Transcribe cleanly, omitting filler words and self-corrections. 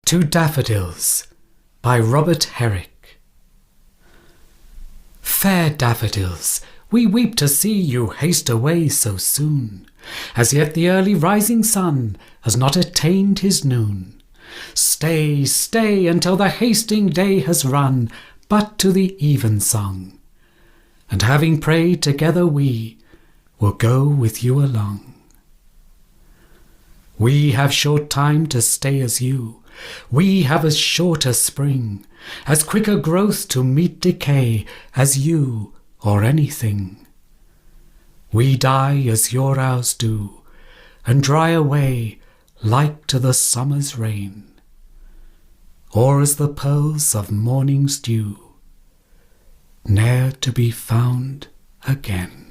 To Daffodils by Robert Herrick. Fair daffodils, we weep to see you haste away so soon. As yet the early rising sun has not attained his noon. Stay, stay until the hasting day has run but to the evensong. And having prayed together we will go with you along. We have short time to stay as you. We have as short a spring, as quick a growth to meet decay as you or anything. We die as your hours do, and dry away like to the summer's rain, or as the pearls of morning's dew, ne'er to be found again.